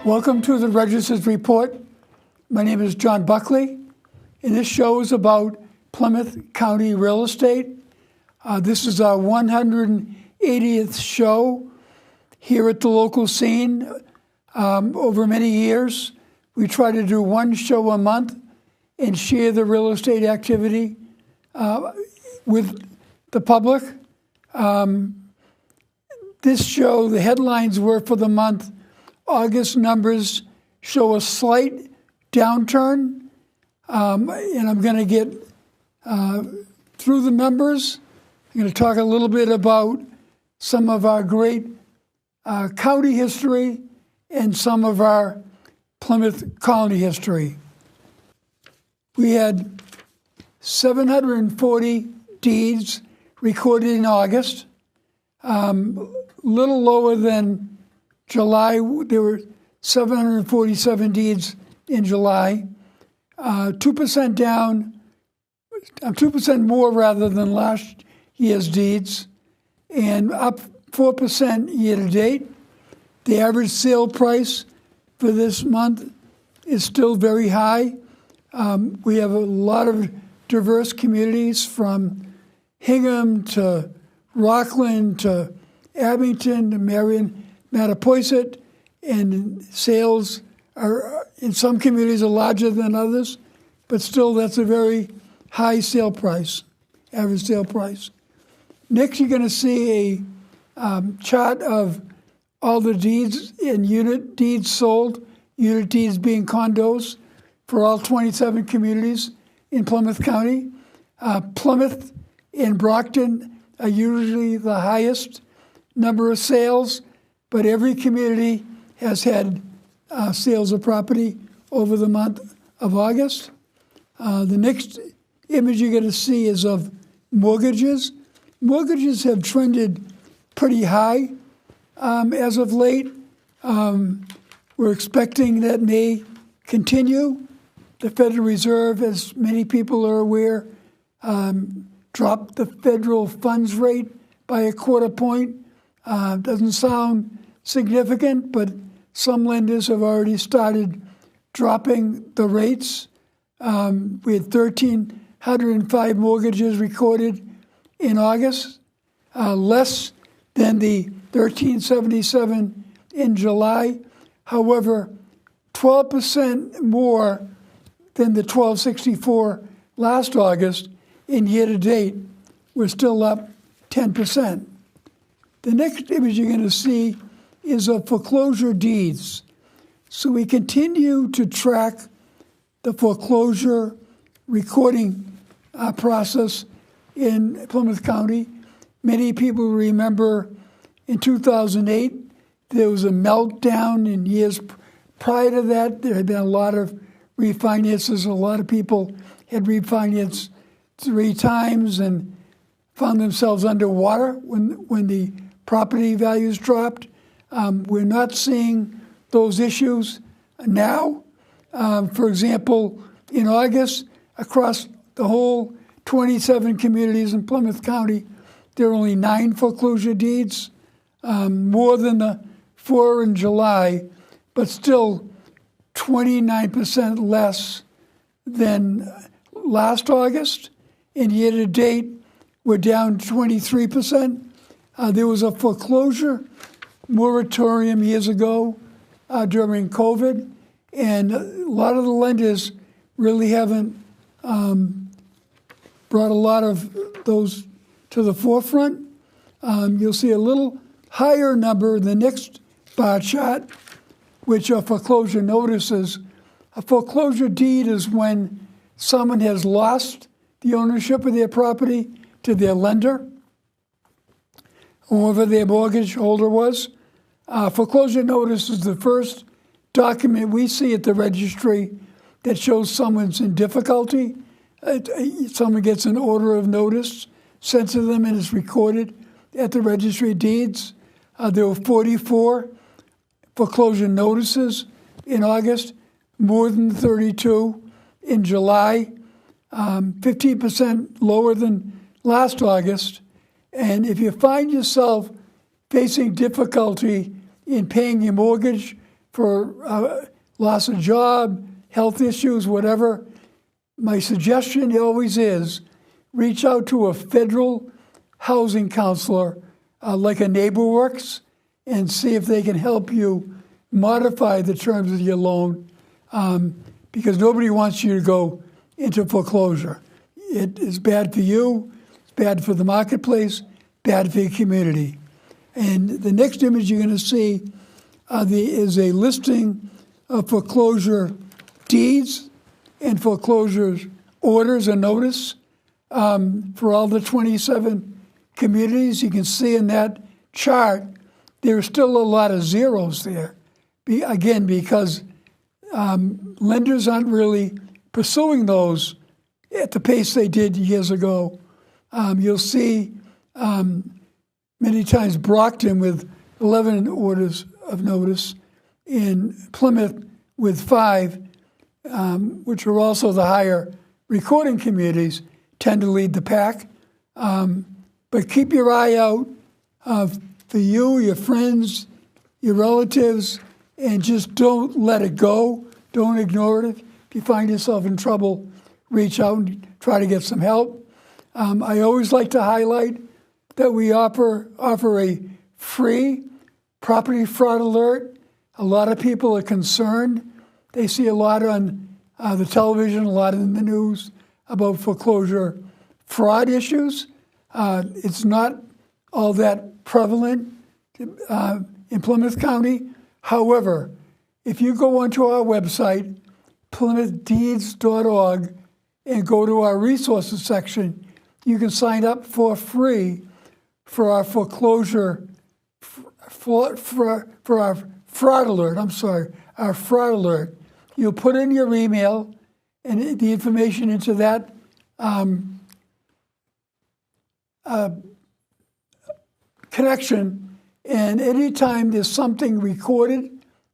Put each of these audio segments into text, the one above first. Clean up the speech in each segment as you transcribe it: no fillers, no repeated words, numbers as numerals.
Welcome to the Register's Report. My name is John Buckley, and this show is about Plymouth County real estate. This is our 180th show here at the local scene. Over many years, we try to do one show a month and share the real estate activity with the public. This show, the headlines were for the month. August numbers show a slight downturn, and I'm going to get through the numbers. I'm going to talk a little bit about some of our great county history and some of our Plymouth colony history. We had 740 deeds recorded in August, little lower than July. There were 747 deeds in July, 2% down, 2% more rather than last year's deeds, and up 4% year to date. The average sale price for this month is still very high. We have a lot of diverse communities from Hingham to Rockland to Abington to Marion, Mattapoisett, and sales are in some communities are larger than others, but still that's a very high sale price, average sale price. Next, you're going to see a chart of all the deeds and unit deeds sold, unit deeds being condos for all 27 communities in Plymouth County. Plymouth and Brockton are usually the highest number of sales, but every community has had sales of property over the month of August. The next image you're going to see is of mortgages. Mortgages have trended pretty high as of late. We're expecting that may continue. The Federal Reserve, as many people are aware, dropped the federal funds rate by a quarter point. Doesn't sound significant, but some lenders have already started dropping the rates. We had 1,305 mortgages recorded in August, less than the 1,377 in July. However, 12% more than the 1,264 last August. In year to date, we're still up 10%. The next image you're going to see is of foreclosure deeds. So we continue to track the foreclosure recording process in Plymouth County. Many people remember in 2008, there was a meltdown. In years prior to that, there had been a lot of refinances. A lot of people had refinanced 3 times and found themselves underwater when the property values dropped. We're not seeing those issues now. For example, in August, across the whole 27 communities in Plymouth County, there are only 9 foreclosure deeds, more than the 4 in July, but still 29% less than last August. And year to date, we're down 23%. There was a foreclosure moratorium years ago during COVID, and a lot of the lenders really haven't brought a lot of those to the forefront. You'll see a little higher number in the next bar chart, which are foreclosure notices. A foreclosure deed is when someone has lost the ownership of their property to their lender, whoever their mortgage holder was. Foreclosure notice is the first document we see at the registry that shows someone's in difficulty. Someone gets an order of notice sent to them and is recorded at the registry of deeds. There were 44 foreclosure notices in August, more than 32 in July, 15% lower than last August. And if you find yourself facing difficulty in paying your mortgage for loss of job, health issues, whatever, my suggestion always is reach out to a federal housing counselor like a NeighborWorks and see if they can help you modify the terms of your loan because nobody wants you to go into foreclosure. It is bad for you, it's bad for the marketplace, bad for your community. And the next image you're going to see is a listing of foreclosure deeds and foreclosure orders and notice for all the 27 communities. You can see in that chart there are still a lot of zeros there. Again, because lenders aren't really pursuing those at the pace they did years ago. You'll see many times Brockton with 11 orders of notice, in Plymouth with 5, which are also the higher recording communities, tend to lead the pack. But keep your eye out for you, your friends, your relatives, and just don't let it go. Don't ignore it. If you find yourself in trouble, reach out and try to get some help. I always like to highlight that we offer a free property fraud alert. A lot of people are concerned. They see a lot on the television, a lot in the news about foreclosure fraud issues. It's not all that prevalent in Plymouth County. However, if you go onto our website, PlymouthDeeds.org, and go to our resources section, you can sign up for free for our foreclosure, for our fraud alert. Our fraud alert. You'll put in your email and the information into that connection, and anytime there's something recorded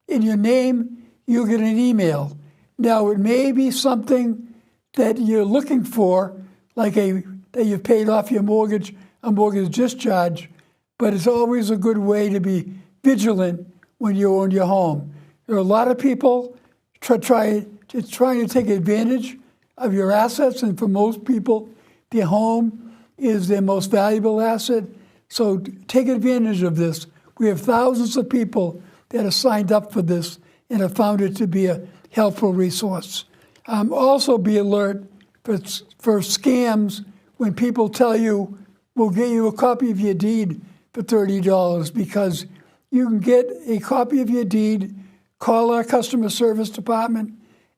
in your name, you'll get an email. Now, it may be something that you're looking for, like that you've paid off your mortgage, a mortgage discharge, but it's always a good way to be vigilant when you own your home. There are a lot of people trying to take advantage of your assets, and for most people, their home is their most valuable asset. So take advantage of this. We have thousands of people that have signed up for this and have found it to be a helpful resource. Also be alert for scams when people tell you, we'll get you a copy of your deed for $30, because you can get a copy of your deed, call our customer service department,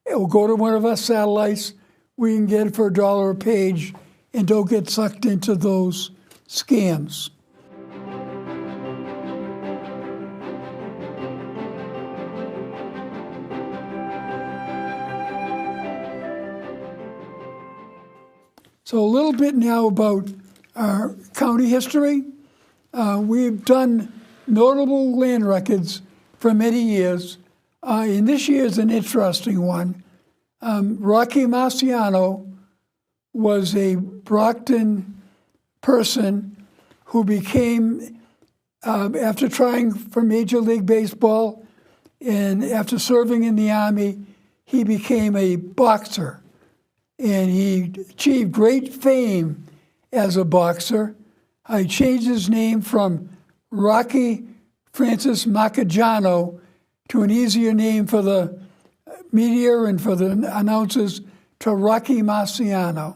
or go to one of our satellites. We can get it for $1 a page, and don't get sucked into those scams. So a little bit now about our county history. We've done notable land records for many years. And this year is an interesting one. Rocky Marciano was a Brockton person who became, after trying for Major League Baseball and after serving in the Army, he became a boxer. And he achieved great fame as a boxer. He changed his name from Rocky Francis Marciano to an easier name for the media and for the announcers, to Rocky Marciano.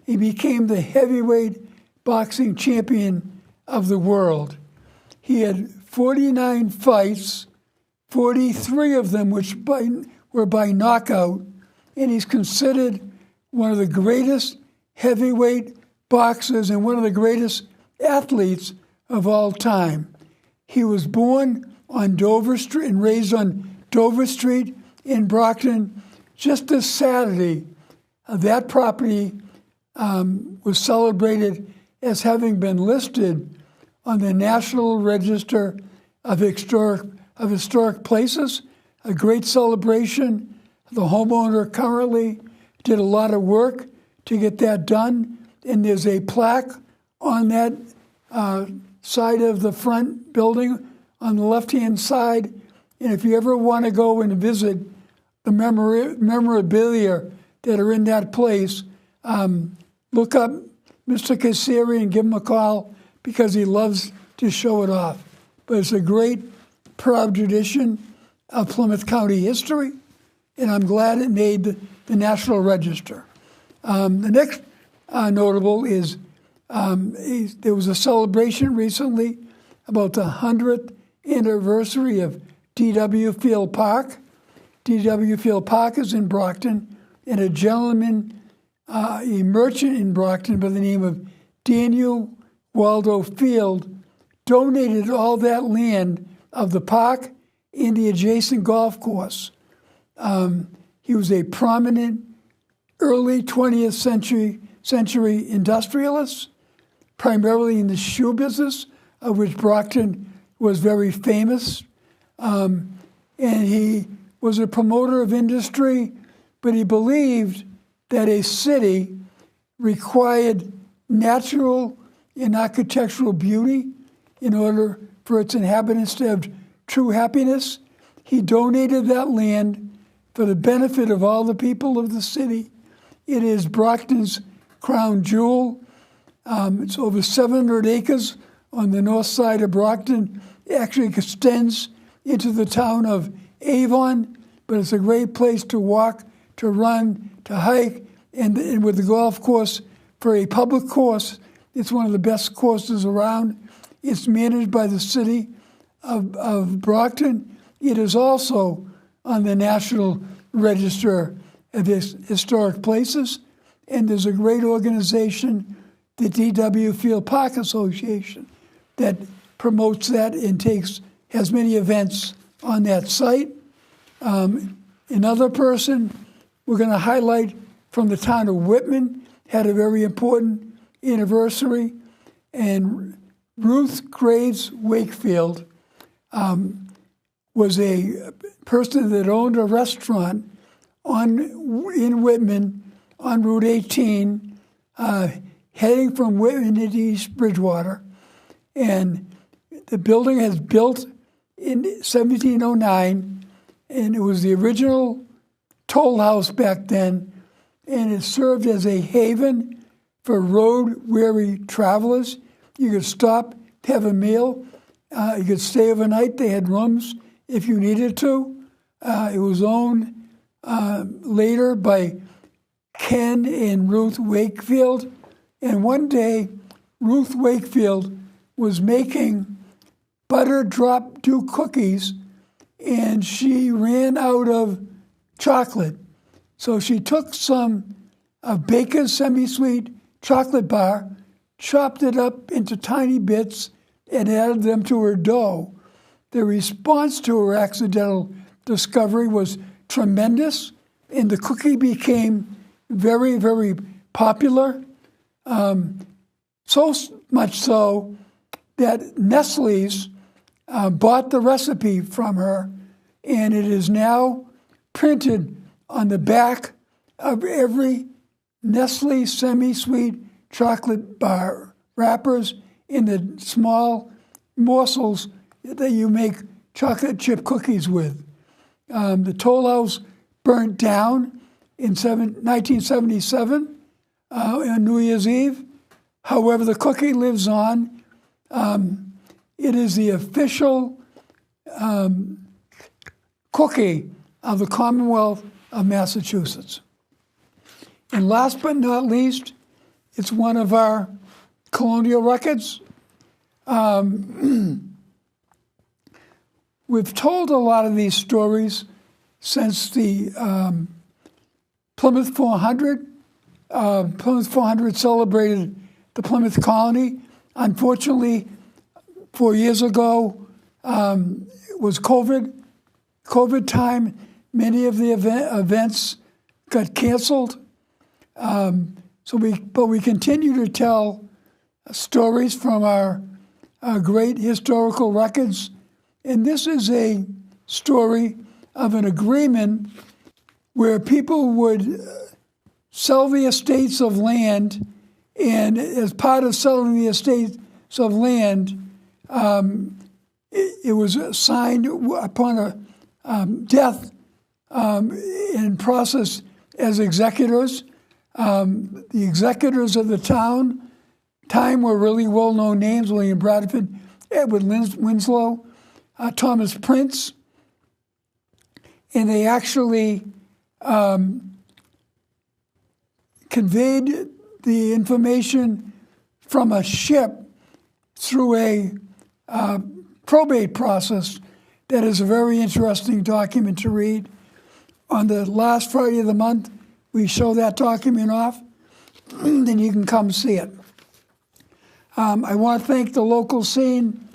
He became the heavyweight boxing champion of the world. He had 49 fights, 43 of them which were by knockout, and he's considered one of the greatest heavyweight boxers and one of the greatest athletes of all time. He was born on Dover Street and raised on Dover Street in Brockton. Just this Saturday, that property was celebrated as having been listed on the National Register of Historic Places, a great celebration. The homeowner currently did a lot of work to get that done, and there's a plaque on that side of the front building on the left-hand side And if you ever want to go and visit the memorabilia that are in that place, look up Mr. Kassiri and give him a call because he loves to show it off. But it's a great, proud tradition of Plymouth County history, and I'm glad it made the National Register. The next notable is there was a celebration recently about the 100th anniversary of D.W. Field Park. D.W. Field Park is in Brockton, and a gentleman, a merchant in Brockton by the name of Daniel Waldo Field, donated all that land of the park and the adjacent golf course. He was a prominent early 20th century industrialist, primarily in the shoe business, of which Brockton was very famous. And he was a promoter of industry, but he believed that a city required natural and architectural beauty in order for its inhabitants to have true happiness. He donated that land for the benefit of all the people of the city. It is Brockton's crown jewel. It's over 700 acres on the north side of Brockton. It actually extends into the town of Avon, but it's a great place to walk, to run, to hike, and with the golf course for a public course, it's one of the best courses around. It's managed by the city of Brockton. It is also on the National Register of Historic Places, and there's a great organization, the D.W. Field Park Association, that promotes that and has many events on that site. Another person we're going to highlight from the town of Whitman had a very important anniversary, and Ruth Graves Wakefield was a person that owned a restaurant in Whitman on Route 18, heading from Whitman into East Bridgewater. And the building has built in 1709, and it was the original toll house back then, and it served as a haven for road-weary travelers. You could stop, have a meal. You could stay overnight. They had rooms if you needed to. It was owned later by Ken and Ruth Wakefield. And one day, Ruth Wakefield was making butter drop dew cookies, and she ran out of chocolate. So she took some Baker's semi-sweet chocolate bar, chopped it up into tiny bits, and added them to her dough. The response to her accidental discovery was tremendous, and the cookie became very, very popular. So much so that Nestle's bought the recipe from her, and it is now printed on the back of every Nestle semi-sweet chocolate bar wrappers in the small morsels that you make chocolate chip cookies with. The toll house burnt down in 1977 on New Year's Eve. However, the cookie lives on. It is the official cookie of the Commonwealth of Massachusetts. And last but not least, it's one of our colonial records. We've told a lot of these stories since the Plymouth 400. Plymouth 400 celebrated the Plymouth colony. Unfortunately, 4 years ago, it was COVID time. Many of the events got canceled. But we continue to tell stories from our great historical records. And this is a story of an agreement where people would sell the estates of land, and as part of selling the estates of land, it was signed upon death in process as executors. The executors of the time were really well-known names: William Bradford, Edward Winslow, Thomas Prince, and they actually conveyed the information from a ship through a probate process that is a very interesting document to read. On the last Friday of the month, we show that document off, then you can come see it. I want to thank the local scene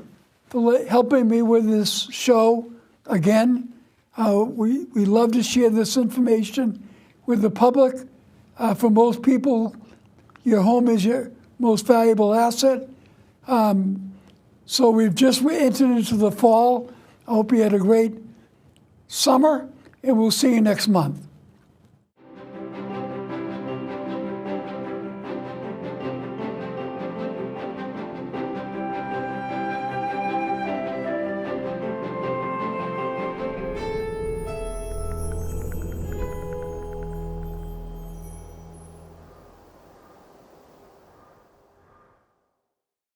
for helping me with this show again. We love to share this information with the public. For most people, your home is your most valuable asset. So we've just entered into the fall. I hope you had a great summer, and we'll see you next month.